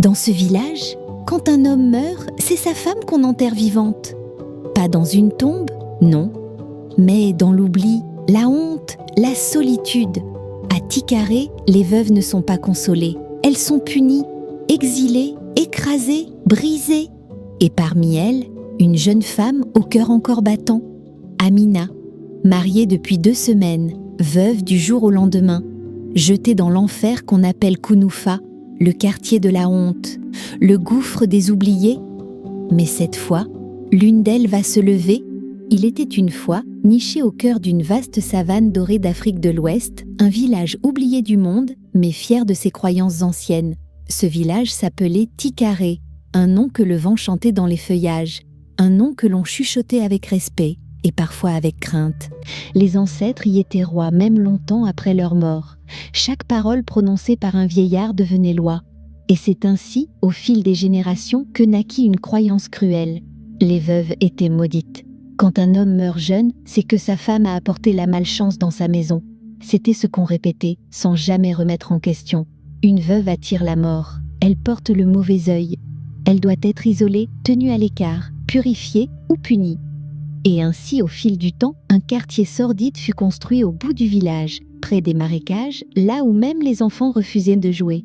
Dans ce village, quand un homme meurt, c'est sa femme qu'on enterre vivante. Pas dans une tombe, non, mais dans l'oubli, la honte, la solitude. À Ticaré, les veuves ne sont pas consolées. Elles sont punies, exilées, écrasées, brisées. Et parmi elles, une jeune femme au cœur encore battant, Amina, mariée depuis 2 semaines, veuve du jour au lendemain, jetée dans l'enfer qu'on appelle Kounoufa, le quartier de la honte, le gouffre des oubliés. Mais cette fois, l'une d'elles va se lever. Il était une fois, niché au cœur d'une vaste savane dorée d'Afrique de l'Ouest, un village oublié du monde, mais fier de ses croyances anciennes. Ce village s'appelait Ticaré, un nom que le vent chantait dans les feuillages, un nom que l'on chuchotait avec respect et parfois avec crainte. Les ancêtres y étaient rois, même longtemps après leur mort. Chaque parole prononcée par un vieillard devenait loi. Et c'est ainsi, au fil des générations, que naquit une croyance cruelle. Les veuves étaient maudites. Quand un homme meurt jeune, c'est que sa femme a apporté la malchance dans sa maison. C'était ce qu'on répétait, sans jamais remettre en question. Une veuve attire la mort. Elle porte le mauvais œil. Elle doit être isolée, tenue à l'écart, purifiée ou punie. Et ainsi, au fil du temps, un quartier sordide fut construit au bout du village, près des marécages, là où même les enfants refusaient de jouer.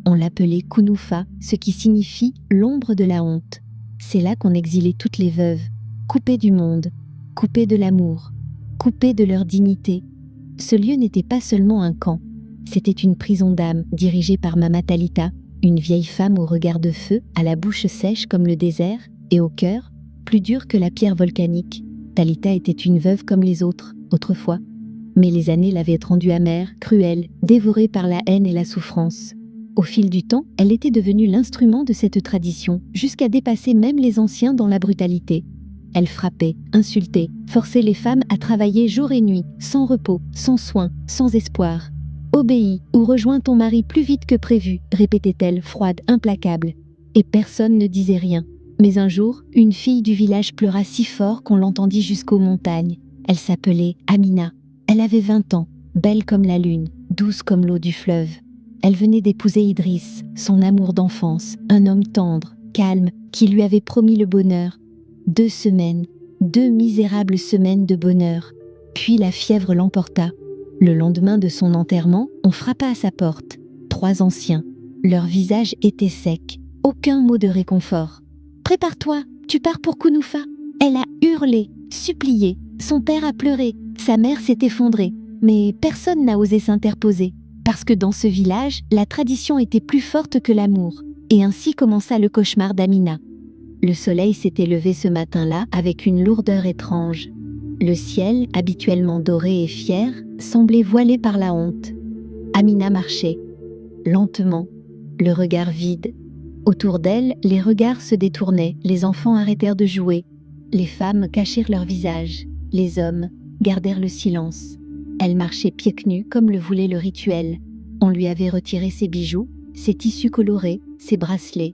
On l'appelait Kounoufa, ce qui signifie l'ombre de la honte. C'est là qu'on exilait toutes les veuves, coupées du monde, coupées de l'amour, coupées de leur dignité. Ce lieu n'était pas seulement un camp, c'était une prison d'âme dirigée par Mama Talita, une vieille femme au regard de feu, à la bouche sèche comme le désert, et au cœur, plus dur que la pierre volcanique. Talita était une veuve comme les autres, autrefois. Mais les années l'avaient rendue amère, cruelle, dévorée par la haine et la souffrance. Au fil du temps, elle était devenue l'instrument de cette tradition, jusqu'à dépasser même les anciens dans la brutalité. Elle frappait, insultait, forçait les femmes à travailler jour et nuit, sans repos, sans soin, sans espoir. « Obéis ou rejoins ton mari plus vite que prévu », répétait-elle, froide, implacable. Et personne ne disait rien. Mais un jour, une fille du village pleura si fort qu'on l'entendit jusqu'aux montagnes. Elle s'appelait Amina. Elle avait 20 ans, belle comme la lune, douce comme l'eau du fleuve. Elle venait d'épouser Idriss, son amour d'enfance, un homme tendre, calme, qui lui avait promis le bonheur. 2 semaines, 2 misérables semaines de bonheur. Puis la fièvre l'emporta. Le lendemain de son enterrement, on frappa à sa porte. 3 anciens. Leurs visages étaient secs. Aucun mot de réconfort. « Prépare-toi, tu pars pour Kounoufa !» Elle a hurlé, supplié. Son père a pleuré, sa mère s'est effondrée. Mais personne n'a osé s'interposer. Parce que dans ce village, la tradition était plus forte que l'amour. Et ainsi commença le cauchemar d'Amina. Le soleil s'était levé ce matin-là avec une lourdeur étrange. Le ciel, habituellement doré et fier, semblait voilé par la honte. Amina marchait, lentement, le regard vide. Autour d'elle, les regards se détournaient, les enfants arrêtèrent de jouer. Les femmes cachèrent leur visage, les hommes gardèrent le silence. Elle marchait pieds nus comme le voulait le rituel. On lui avait retiré ses bijoux, ses tissus colorés, ses bracelets.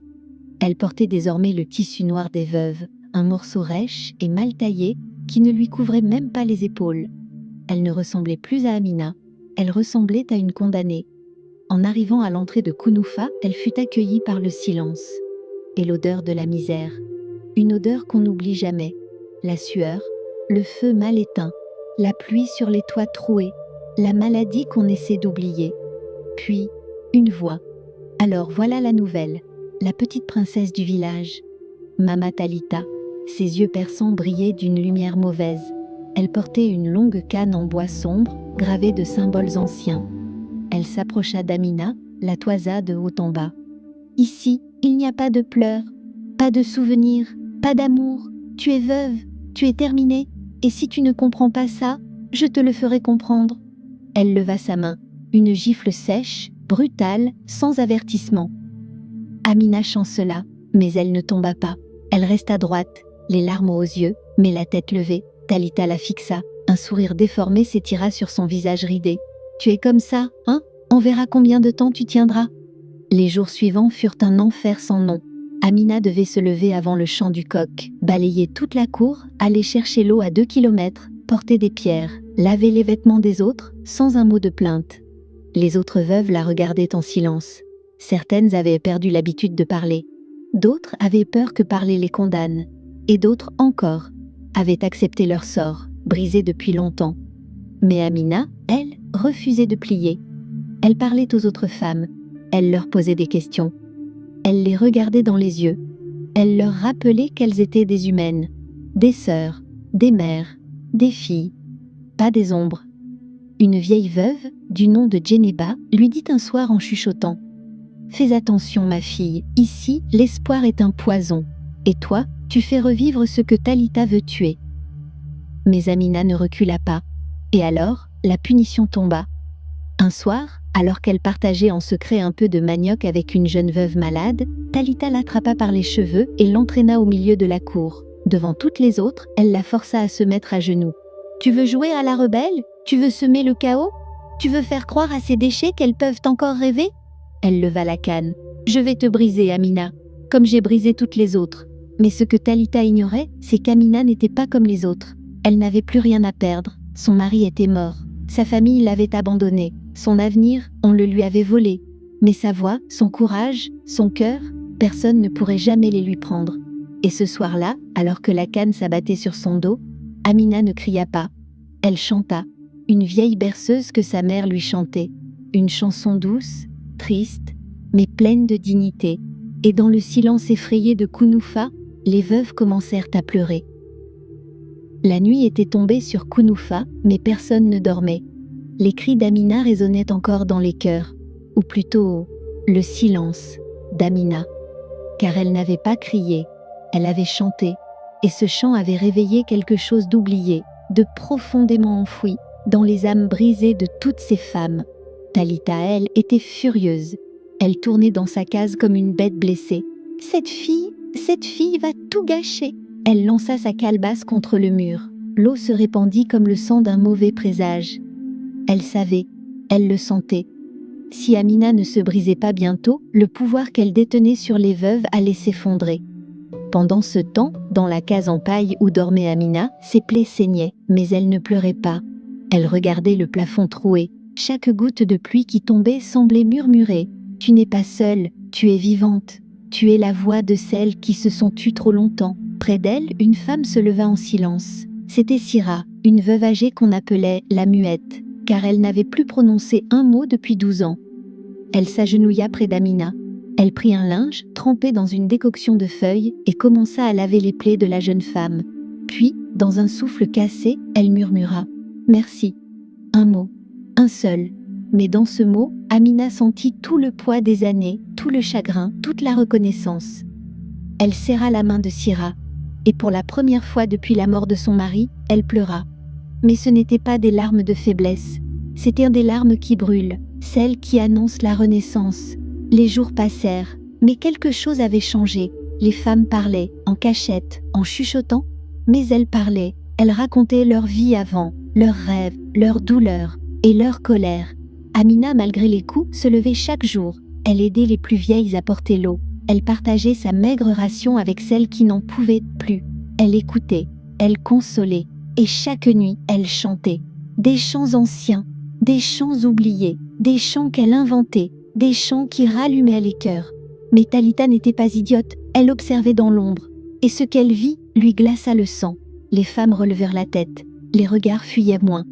Elle portait désormais le tissu noir des veuves, un morceau rêche et mal taillé qui ne lui couvrait même pas les épaules. Elle ne ressemblait plus à Amina, elle ressemblait à une condamnée. En arrivant à l'entrée de Kounoufa, elle fut accueillie par le silence et l'odeur de la misère. Une odeur qu'on n'oublie jamais. La sueur, le feu mal éteint, la pluie sur les toits troués, la maladie qu'on essaie d'oublier. Puis, une voix. Alors voilà la nouvelle, la petite princesse du village. Mama Talita, ses yeux perçants brillaient d'une lumière mauvaise. Elle portait une longue canne en bois sombre, gravée de symboles anciens. Elle s'approcha d'Amina, la toisa de haut en bas. « Ici, il n'y a pas de pleurs, pas de souvenirs, pas d'amour. Tu es veuve, tu es terminée, et si tu ne comprends pas ça, je te le ferai comprendre. » Elle leva sa main, une gifle sèche, brutale, sans avertissement. Amina chancela, mais elle ne tomba pas. Elle resta droite, les larmes aux yeux, mais la tête levée. Talita la fixa, un sourire déformé s'étira sur son visage ridé. « Tu es comme ça, hein ? On verra combien de temps tu tiendras. » Les jours suivants furent un enfer sans nom. Amina devait se lever avant le chant du coq, balayer toute la cour, aller chercher l'eau à 2 kilomètres, porter des pierres, laver les vêtements des autres, sans un mot de plainte. Les autres veuves la regardaient en silence. Certaines avaient perdu l'habitude de parler. D'autres avaient peur que parler les condamne. Et d'autres encore avaient accepté leur sort, brisé depuis longtemps. Mais Amina, elle, refusait de plier. Elle parlait aux autres femmes. Elle leur posait des questions. Elle les regardait dans les yeux. Elle leur rappelait qu'elles étaient des humaines, des sœurs, des mères, des filles, pas des ombres. Une vieille veuve, du nom de Djeneba, lui dit un soir en chuchotant : « Fais attention, ma fille, ici, l'espoir est un poison. Et toi, tu fais revivre ce que Talita veut tuer. » Mais Amina ne recula pas. Et alors, la punition tomba. Un soir, alors qu'elle partageait en secret un peu de manioc avec une jeune veuve malade, Talita l'attrapa par les cheveux et l'entraîna au milieu de la cour. Devant toutes les autres, elle la força à se mettre à genoux. « Tu veux jouer à la rebelle ? Tu veux semer le chaos ? Tu veux faire croire à ces déchets qu'elles peuvent encore rêver ?» Elle leva la canne. « Je vais te briser, Amina, comme j'ai brisé toutes les autres. » Mais ce que Talita ignorait, c'est qu'Amina n'était pas comme les autres. Elle n'avait plus rien à perdre. Son mari était mort. Sa famille l'avait abandonnée. Son avenir, on le lui avait volé. Mais sa voix, son courage, son cœur, personne ne pourrait jamais les lui prendre. Et ce soir-là, alors que la canne s'abattait sur son dos, Amina ne cria pas. Elle chanta, une vieille berceuse que sa mère lui chantait. Une chanson douce, triste, mais pleine de dignité. Et dans le silence effrayé de Kounoufa, les veuves commencèrent à pleurer. La nuit était tombée sur Kounoufa, mais personne ne dormait. Les cris d'Amina résonnaient encore dans les cœurs, ou plutôt le silence d'Amina. Car elle n'avait pas crié, elle avait chanté, et ce chant avait réveillé quelque chose d'oublié, de profondément enfoui, dans les âmes brisées de toutes ces femmes. Talita, elle, était furieuse. Elle tournait dans sa case comme une bête blessée. « Cette fille va tout gâcher !» Elle lança sa calebasse contre le mur. L'eau se répandit comme le sang d'un mauvais présage. Elle savait, elle le sentait. Si Amina ne se brisait pas bientôt, le pouvoir qu'elle détenait sur les veuves allait s'effondrer. Pendant ce temps, dans la case en paille où dormait Amina, ses plaies saignaient, mais elle ne pleurait pas. Elle regardait le plafond troué. Chaque goutte de pluie qui tombait semblait murmurer : « Tu n'es pas seule, tu es vivante. Tu es la voix de celles qui se sont tues trop longtemps. » Près d'elle, une femme se leva en silence. C'était Sira, une veuve âgée qu'on appelait la muette, car elle n'avait plus prononcé un mot depuis 12 ans. Elle s'agenouilla près d'Amina. Elle prit un linge, trempé dans une décoction de feuilles, et commença à laver les plaies de la jeune femme. Puis, dans un souffle cassé, elle murmura : « Merci. » Un mot, un seul. Mais dans ce mot, Amina sentit tout le poids des années, tout le chagrin, toute la reconnaissance. Elle serra la main de Sira. Et pour la première fois depuis la mort de son mari, elle pleura. Mais ce n'étaient pas des larmes de faiblesse, c'étaient des larmes qui brûlent, celles qui annoncent la renaissance. Les jours passèrent, mais quelque chose avait changé. Les femmes parlaient, en cachette, en chuchotant, mais elles parlaient, elles racontaient leur vie avant, leurs rêves, leurs douleurs et leur colère. Amina, malgré les coups, se levait chaque jour. Elle aidait les plus vieilles à porter l'eau. Elle partageait sa maigre ration avec celles qui n'en pouvaient plus. Elle écoutait, elle consolait, et chaque nuit, elle chantait. Des chants anciens, des chants oubliés, des chants qu'elle inventait, des chants qui rallumaient les cœurs. Mais Talita n'était pas idiote, elle observait dans l'ombre, et ce qu'elle vit lui glaça le sang. Les femmes relevèrent la tête, les regards fuyaient moins.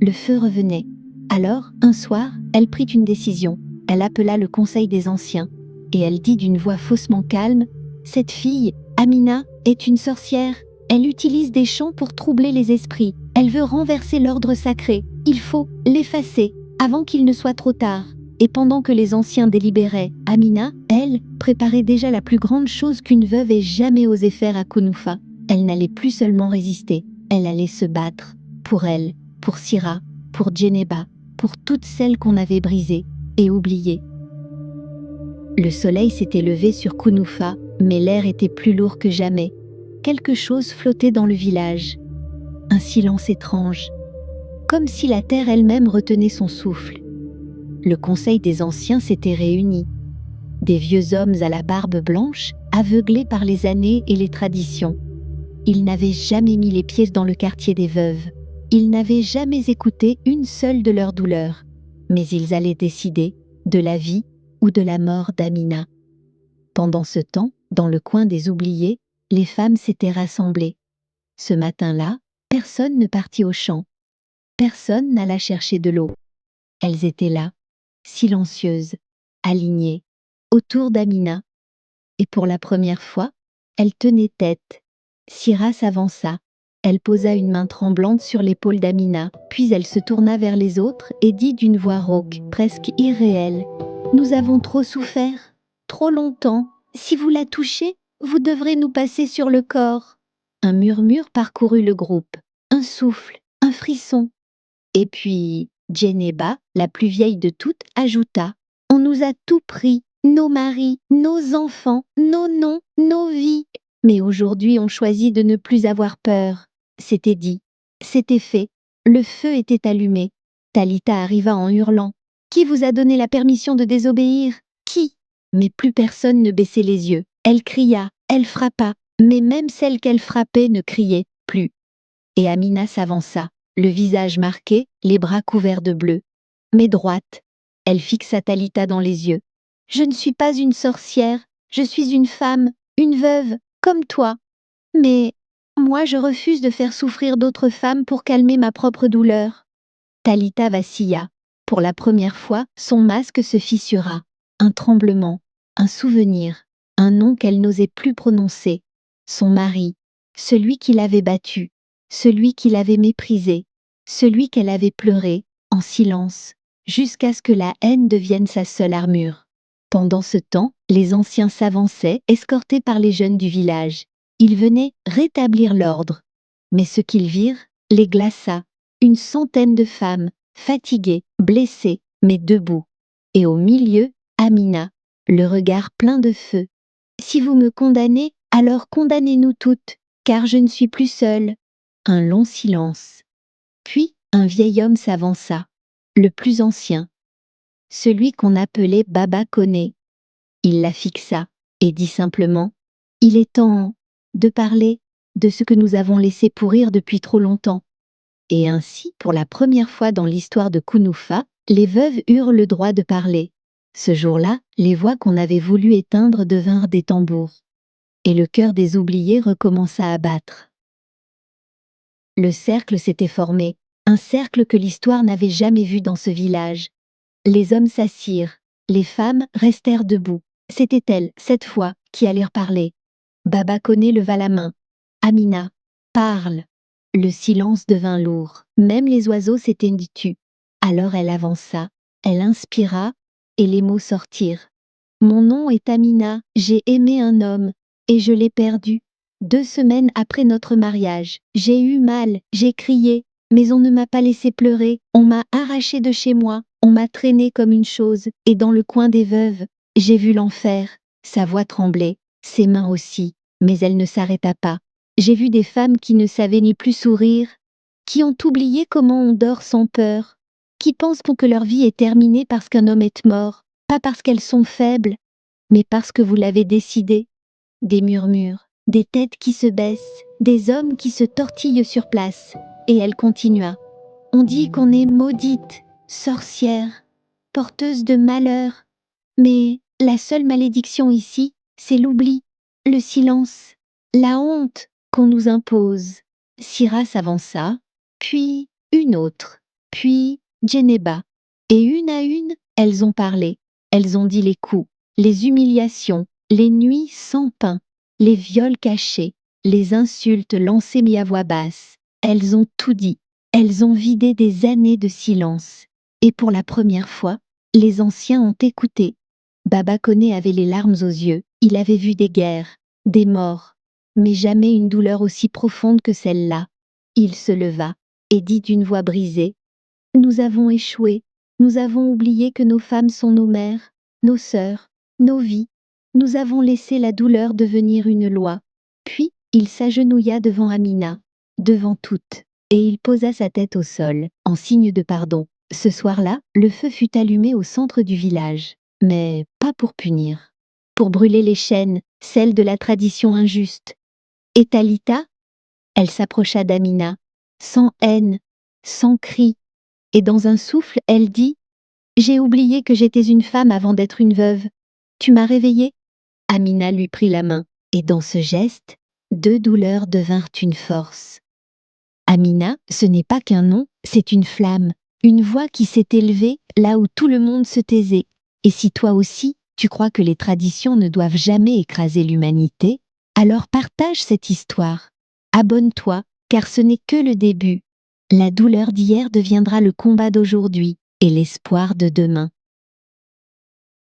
Le feu revenait. Alors, un soir, elle prit une décision. Elle appela le conseil des anciens. Et elle dit d'une voix faussement calme : « Cette fille, Amina, est une sorcière. Elle utilise des chants pour troubler les esprits. Elle veut renverser l'ordre sacré. Il faut l'effacer avant qu'il ne soit trop tard. » Et pendant que les anciens délibéraient, Amina, elle, préparait déjà la plus grande chose qu'une veuve ait jamais osé faire à Kounoufa. Elle n'allait plus seulement résister, elle allait se battre. Pour elle, pour Sira, pour Djeneba, pour toutes celles qu'on avait brisées et oubliées. Le soleil s'était levé sur Kounoufa, mais l'air était plus lourd que jamais. Quelque chose flottait dans le village. Un silence étrange, comme si la terre elle-même retenait son souffle. Le conseil des anciens s'était réuni. Des vieux hommes à la barbe blanche, aveuglés par les années et les traditions. Ils n'avaient jamais mis les pieds dans le quartier des veuves. Ils n'avaient jamais écouté une seule de leurs douleurs. Mais ils allaient décider de la vie ou de la mort d'Amina. Pendant ce temps, dans le coin des oubliés, les femmes s'étaient rassemblées. Ce matin-là, personne ne partit au champ. Personne n'alla chercher de l'eau. Elles étaient là, silencieuses, alignées, autour d'Amina. Et pour la première fois, elles tenaient tête. Syrah s'avança. Elle posa une main tremblante sur l'épaule d'Amina, puis elle se tourna vers les autres et dit d'une voix rauque, presque irréelle, « Nous avons trop souffert, trop longtemps. Si vous la touchez, vous devrez nous passer sur le corps. » Un murmure parcourut le groupe, un souffle, un frisson. Et puis, Djeneba, la plus vieille de toutes, ajouta, « On nous a tout pris, nos maris, nos enfants, nos noms, nos vies. Mais aujourd'hui on choisit de ne plus avoir peur. » C'était dit, c'était fait, le feu était allumé. Talita arriva en hurlant, « Qui vous a donné la permission de désobéir? Qui ?» Mais plus personne ne baissait les yeux. Elle cria, elle frappa, mais même celle qu'elle frappait ne criait plus. Et Amina s'avança, le visage marqué, les bras couverts de bleu. Mais droite, elle fixa Talita dans les yeux. « Je ne suis pas une sorcière, je suis une femme, une veuve, comme toi. Mais moi je refuse de faire souffrir d'autres femmes pour calmer ma propre douleur. » Talita vacilla. Pour la première fois, son masque se fissura. Un tremblement, un souvenir, un nom qu'elle n'osait plus prononcer. Son mari, celui qui l'avait battue, celui qui l'avait méprisée, celui qu'elle avait pleuré, en silence, jusqu'à ce que la haine devienne sa seule armure. Pendant ce temps, les anciens s'avançaient, escortés par les jeunes du village. Ils venaient rétablir l'ordre. Mais ce qu'ils virent les glaça. Une centaine de femmes, fatiguées, blessées, mais debout. Et au milieu, Amina, le regard plein de feu. « Si vous me condamnez, alors condamnez-nous toutes, car je ne suis plus seule. » Un long silence. Puis un vieil homme s'avança, le plus ancien, celui qu'on appelait Baba Koné. Il la fixa et dit simplement, « Il est temps de parler de ce que nous avons laissé pourrir depuis trop longtemps. » Et ainsi, pour la première fois dans l'histoire de Kounoufa, les veuves eurent le droit de parler. Ce jour-là, les voix qu'on avait voulu éteindre devinrent des tambours. Et le cœur des oubliés recommença à battre. Le cercle s'était formé, un cercle que l'histoire n'avait jamais vu dans ce village. Les hommes s'assirent, les femmes restèrent debout. C'était elles, cette fois, qui allèrent parler. Baba Koné leva la main. « Amina, parle !» Le silence devint lourd, même les oiseaux s'étaient tus. Alors elle avança, elle inspira, et les mots sortirent. « Mon nom est Amina, j'ai aimé un homme, et je l'ai perdu. 2 semaines après notre mariage, j'ai eu mal, j'ai crié, mais on ne m'a pas laissé pleurer, on m'a arraché de chez moi, on m'a traîné comme une chose, et dans le coin des veuves, j'ai vu l'enfer. » Sa voix tremblait, ses mains aussi, mais elle ne s'arrêta pas. J'ai vu des femmes qui ne savaient ni plus sourire, qui ont oublié comment on dort sans peur, qui pensent que leur vie est terminée parce qu'un homme est mort, pas parce qu'elles sont faibles, mais parce que vous l'avez décidé. Des murmures, des têtes qui se baissent, des hommes qui se tortillent sur place. Et elle continua. « On dit qu'on est maudite, sorcière, porteuse de malheur. Mais la seule malédiction ici, c'est l'oubli, le silence, la honte qu'on nous impose. » Syrah s'avança, puis une autre, puis Djeneba. Et une à une, elles ont parlé. Elles ont dit les coups, les humiliations, les nuits sans pain, les viols cachés, les insultes lancées mis à voix basse. Elles ont tout dit. Elles ont vidé des années de silence. Et pour la première fois, les anciens ont écouté. Baba Koné avait les larmes aux yeux. Il avait vu des guerres, des morts, mais jamais une douleur aussi profonde que celle-là. Il se leva et dit d'une voix brisée, « Nous avons échoué. Nous avons oublié que nos femmes sont nos mères, nos sœurs, nos vies. Nous avons laissé la douleur devenir une loi. » Puis il s'agenouilla devant Amina, devant toutes, et il posa sa tête au sol, en signe de pardon. Ce soir-là, le feu fut allumé au centre du village, mais pas pour punir, pour brûler les chaînes, celles de la tradition injuste. Et Talita, elle s'approcha d'Amina, sans haine, sans cri, et dans un souffle, elle dit, J'ai oublié que j'étais une femme avant d'être une veuve. Tu m'as réveillée. Amina lui prit la main, et dans ce geste, 2 douleurs devinrent une force. Amina, ce n'est pas qu'un nom, c'est une flamme, une voix qui s'est élevée là où tout le monde se taisait. Et si toi aussi, tu crois que les traditions ne doivent jamais écraser l'humanité, alors partage cette histoire. Abonne-toi, car ce n'est que le début. La douleur d'hier deviendra le combat d'aujourd'hui et l'espoir de demain.